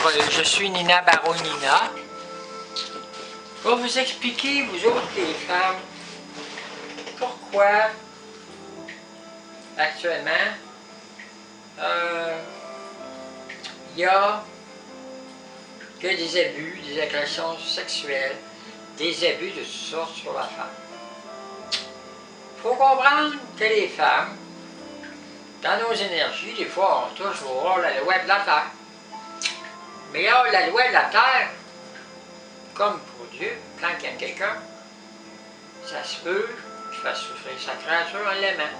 Je suis Nina Baronina pour vous expliquer, vous autres les femmes, pourquoi actuellement il y a que des abus, des agressions sexuelles, des abus de toutes sortes sur la femme. Il faut comprendre que les femmes, dans nos énergies, des fois on touche la loi de la Terre. Mais là, la loi de la Terre, comme pour Dieu, quand il aime quelqu'un, ça se peut qu'il fasse souffrir sa créature en l'aimant.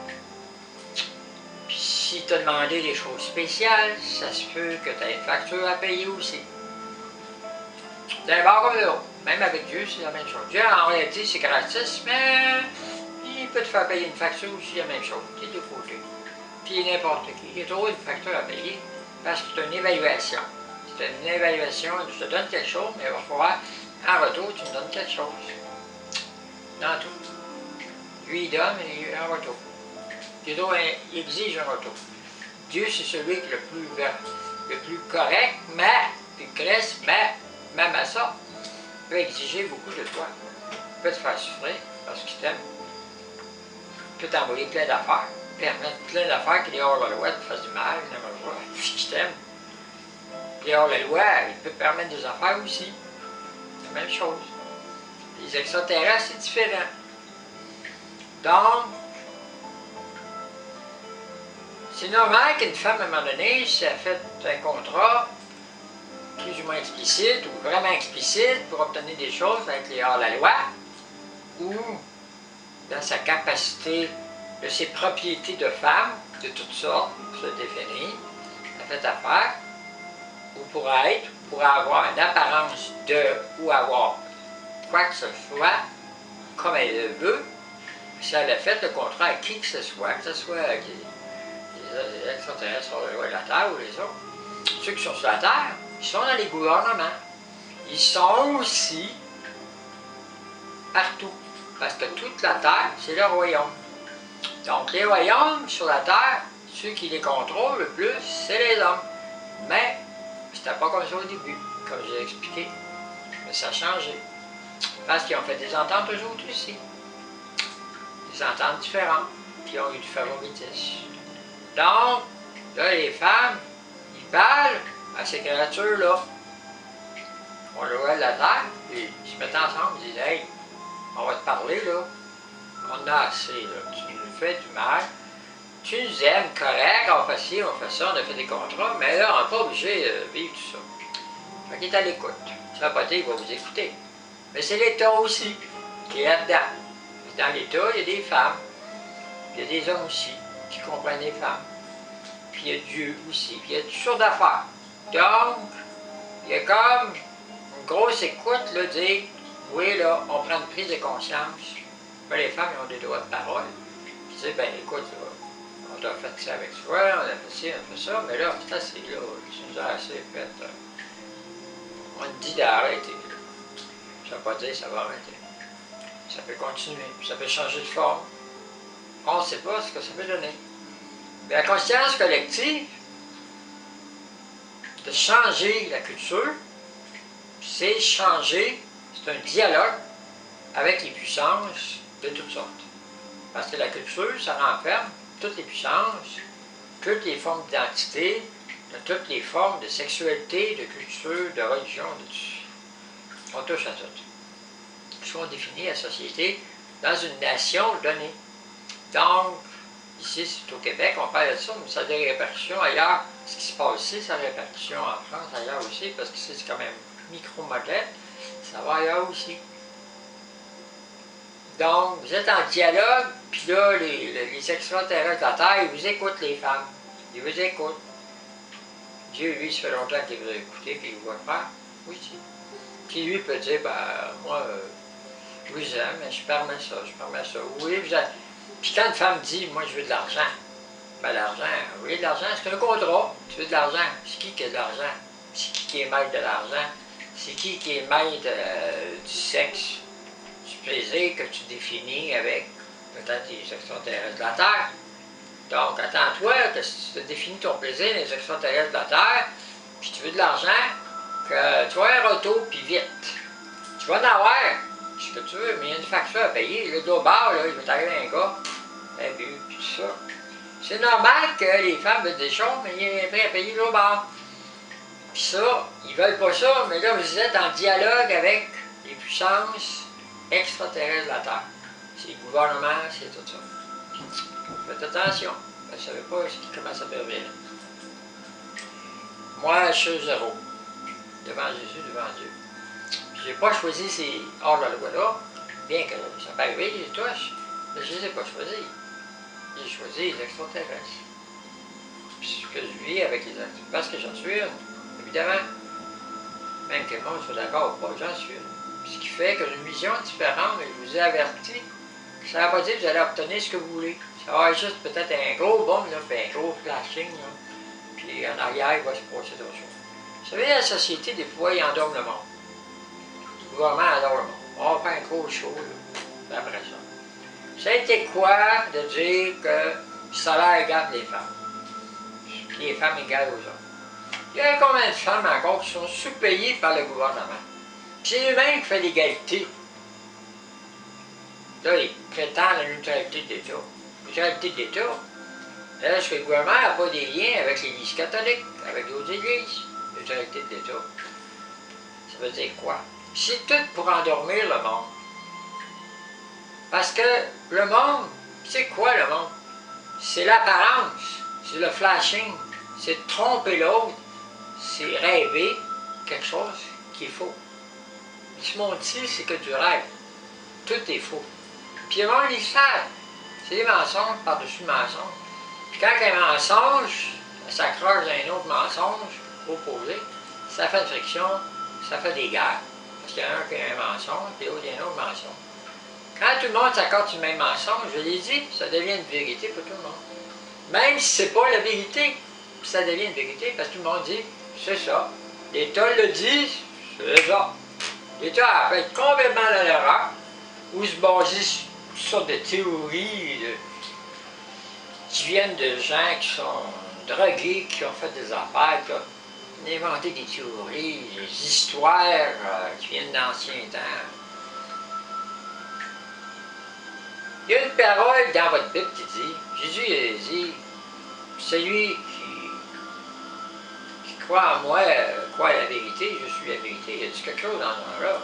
Puis s'il t'a demandé des choses spéciales, ça se peut que tu aies une facture à payer aussi. D'un bord comme de l'autre. Même avec Dieu, c'est la même chose. Dieu, en réalité, c'est gratis, mais il peut te faire payer une facture aussi, la même chose. C'est de côté. Puis n'importe qui. Il y a toujours une facture à payer parce que c'est une évaluation. C'est une évaluation, je te donne quelque chose, mais il va falloir, en retour, tu me donnes quelque chose. Dans tout. Lui, il donne, mais en retour. Il exige un retour. Dieu, c'est celui qui est le plus correct, mais, puis Christ, mais, même à ça, peut exiger beaucoup de toi. Il peut te faire souffrir parce qu'il t'aime. Il peut t'envoyer plein d'affaires, permettre plein d'affaires qui est hors la loi, te fassent du mal, n'importe quoi, puisqu'il t'aime. Puis hors la loi, il peut te permettre des affaires aussi. C'est la même chose. Les extraterrestres, c'est différent. Donc, c'est normal qu'une femme, à un moment donné, si elle fait un contrat plus ou moins explicite ou vraiment explicite pour obtenir des choses avec les hors-la-loi ou dans sa capacité de ses propriétés de femme, de toutes sortes, pour se définir, elle fait affaire, ou pour être, pour avoir une apparence de, ou avoir quoi que ce soit, comme elle le veut, si elle a fait le contrat à qui que ce soit avec les extraterrestres sur le roi de la Terre ou les autres, ceux qui sont sur la Terre, ils sont dans les gouvernements. Ils sont aussi partout, parce que toute la Terre, c'est le royaume. Donc les royaumes sur la Terre, ceux qui les contrôlent le plus, c'est les hommes. Mais c'était pas comme ça au début, comme j'ai expliqué. Mais ça a changé. Parce qu'ils ont fait des ententes eux autres aussi. Des ententes différentes, qui ont eu du favoritisme. Donc, là, les femmes, ils parlent à ces créatures-là. On le voit de la terre, puis ils se mettent ensemble, ils disent « Hey, on va te parler, là. On a assez, là. Tu nous fais du mal. Tu nous aimes, correct, on fait ci, on fait ça, on a fait des contrats, mais là, on n'est pas obligé de vivre tout ça. » Fait qu'il est à l'écoute. Ça va pas dire qu'il va vous écouter. Mais c'est l'État aussi qui est là-dedans. Dans l'État, il y a des femmes, il y a des hommes aussi qui comprennent les femmes. Puis il y a Dieu aussi, puis il y a toutes sortes d'affaires. Donc, il y a comme une grosse écoute, là, dire, oui, là, on prend une prise de conscience. Ben, les femmes, ils ont des droits de parole. Puis dire, ben, écoute, là, on a fait ça avec toi, on a fait ci, on a fait ça, mais là, c'est assez, là, tu nous as assez fait. On te dit d'arrêter. Ça ne veut pas dire que ça va arrêter. Ça peut continuer, ça peut changer de forme. On ne sait pas ce que ça peut donner. Mais la conscience collective, de changer la culture, c'est changer, c'est un dialogue avec les puissances de toutes sortes. Parce que la culture, ça renferme toutes les puissances, toutes les formes d'identité, toutes les formes de sexualité, de culture, de religion, de tout. On touche à tout. On définit la société dans une nation donnée. Donc, ici, c'est au Québec, on parle de ça, mais ça a des répercussions ailleurs. Ce qui se passe ici, ça a des répercussions en France, ailleurs aussi, parce que c'est quand même micro-modèle, ça va ailleurs aussi. Donc, vous êtes en dialogue, puis là, les extraterrestres de la Terre, ils vous écoutent, les femmes. Ils vous écoutent. Dieu, lui, ça fait longtemps qu'il vous a écouté, puis il vous va le faire aussi. Puis lui, il peut dire, ben, moi, je vous aime, mais je permets ça, je permets ça. Oui, vous êtes... Puis quand une femme dit, moi, je veux de l'argent, ben, l'argent, oui, de l'argent, c'est un contrat. Tu veux de l'argent. C'est qui a de l'argent? C'est qui est maître de l'argent? C'est qui est maître du sexe, du plaisir que tu définis avec peut-être les extraterrestres de la Terre? Donc, attends-toi que si tu définis ton plaisir les extraterrestres de la Terre, puis tu veux de l'argent, que tu vas avoir un auto, puis vite. Tu vas en avoir ce que tu veux, mais il y a une facture à payer. Là, de l'autre bord, là, il va t'arriver un gars, un but, puis tout ça. C'est normal que les femmes veulent des choses, mais il y a un prix à payer de l'autre bord. Puis ça, ils veulent pas ça, mais là, vous êtes en dialogue avec les puissances extraterrestres de la Terre. C'est le gouvernement, c'est tout ça. Faites attention, vous ne savez pas comment ça peut revenir. Moi, je suis zéro. Devant Jésus, devant Dieu. Puis j'ai pas choisi ces hors-la-loi-là, bien que ça peut arriver, je les touche, mais je les ai pas choisis. J'ai choisi les extraterrestres. Puis ce que je vis avec les extraterrestres, parce que j'en suis une, évidemment. Même que le monde soit d'accord ou pas, j'en suis une. Puis ce qui fait que j'ai une vision différente, mais je vous ai averti, ça ne veut pas dire que vous allez obtenir ce que vous voulez. Ça va être juste peut-être un gros bombe, là, puis un gros flashing, là, puis en arrière, il va se passer d'autres choses. Vous savez, la société, des fois, il endorme le monde. Le gouvernement endort le monde. On va faire un gros show, là, après ça. Ça a été quoi de dire que le salaire égale les femmes? Puis les femmes égales aux hommes. Il y a combien de femmes encore qui sont sous-payées par le gouvernement? C'est eux-mêmes qui font l'égalité. Là, ils prétendent la neutralité de l'État. Neutralité de l'État. Est-ce que le gouvernement n'a pas des liens avec l'Église catholique, avec d'autres églises? Neutralité de l'État. Ça veut dire quoi? C'est tout pour endormir le monde. Parce que le monde, c'est quoi le monde? C'est l'apparence, c'est le flashing, c'est tromper l'autre, c'est rêver quelque chose qui est faux. Ce monde-ci, c'est que du rêve. Tout est faux. Puis le monde, ils savent. C'est des mensonges par-dessus mensonges. Puis quand un mensonge s'accroche à un autre mensonge opposé, ça fait une friction, ça fait des guerres. Parce qu'il y en a un qui a un mensonge, puis l'autre, il y a un autre mensonge. Quand tout le monde s'accorde sur le même mensonge, je l'ai dit, ça devient une vérité pour tout le monde. Même si c'est pas la vérité, ça devient une vérité, parce que tout le monde dit, c'est ça. L'État le dit, c'est ça. L'État peut être complètement dans l'erreur, ou se baser sur toutes sortes de théories qui viennent de gens qui sont drogués, qui ont fait des affaires, qui ont inventé des théories, des histoires qui viennent d'anciens temps. Il y a une parole dans votre Bible qui dit, Jésus a dit, celui qui croit en moi, croit à la vérité, je suis la vérité. Il a dit quelque chose dans ce genre-là.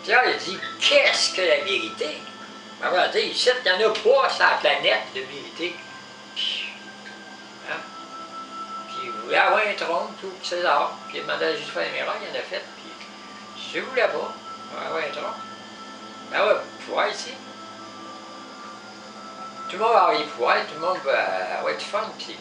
Pierre a dit, qu'est-ce que la vérité? Ben voilà, ici, il n'y en a pas sur la planète de vérité. Hein? Puis vous voulez avoir un trône, tout César, puis il a demandé à Jésus de faire un miracle, il en a fait, puis si vous voulez pas, vous voulez avoir un trône. Ben ouais, pouvoir ici. Tout le monde va avoir les pouvoirs, tout le monde va être fun, puis